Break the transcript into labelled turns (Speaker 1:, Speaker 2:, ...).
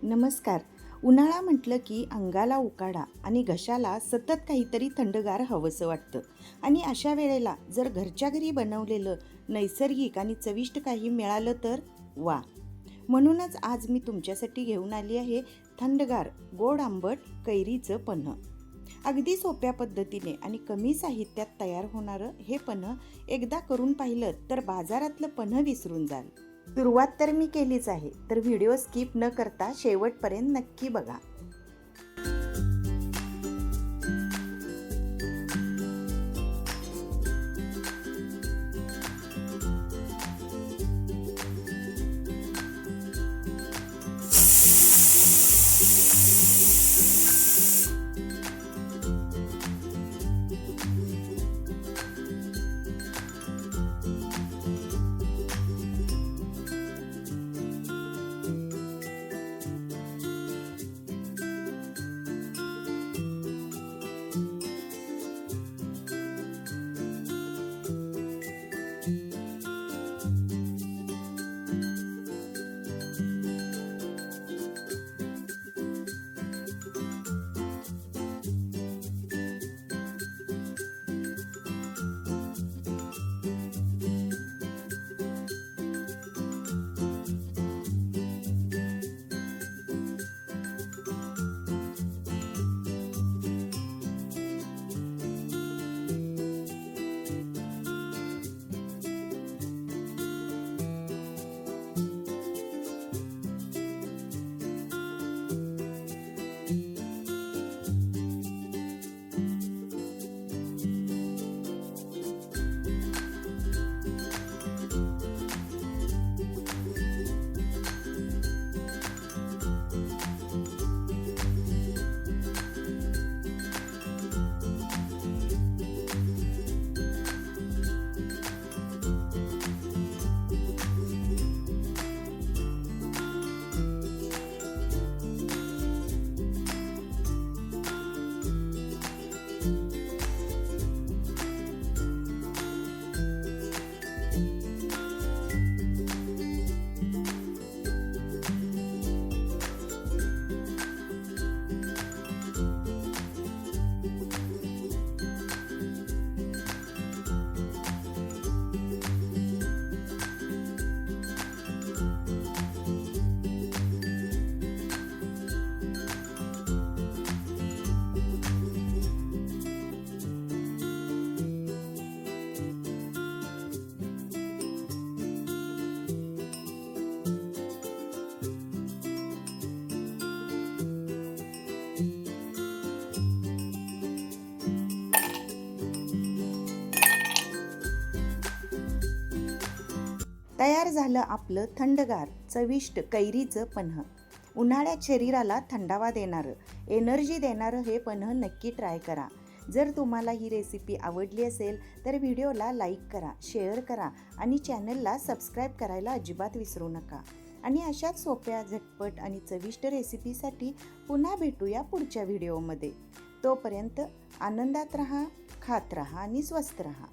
Speaker 1: नमस्कार. उन्हाळा म्हटलं की अंगाला उकाडा आणि घशाला सतत काहीतरी थंडगार हवंसं वाटतं. आणि अशा वेळेला जर घरच्या घरी बनवलेलं नैसर्गिक आणि चविष्ट काही मिळालं तर वा. म्हणूनच आज मी तुमच्यासाठी घेऊन आली आहे थंडगार गोड आंबट कैरीचं पन्ह. अगदी सोप्या पद्धतीने आणि कमी साहित्यात तयार होणारं हे पन्ह एकदा करून पाहिलं तर बाजारातलं पन्ह विसरून जाल. सुरुवात तर मी केलीच आहे, तर व्हिडिओ स्किप न करता शेवटपर्यंत नक्की बघा. तयार झालं आपलं थंडगार चविष्ट कैरीचं पन्ह. उन्हाळ्यात शरीराला थंडावा देणारं, एनर्जी देणारं हे पन्ह नक्की ट्राय करा. जर तुम्हाला ही रेसिपी आवडली असेल तर व्हिडिओला लाईक करा, शेअर करा आणि चॅनलला सबस्क्राईब करायला अजिबात विसरू नका. आणि अशाच सोप्या, झटपट आणि चविष्ट रेसिपीसाठी पुन्हा भेटूया पुढच्या व्हिडिओमध्ये. तोपर्यंत आनंदात राहा, खात राहा आणि स्वस्थ राहा.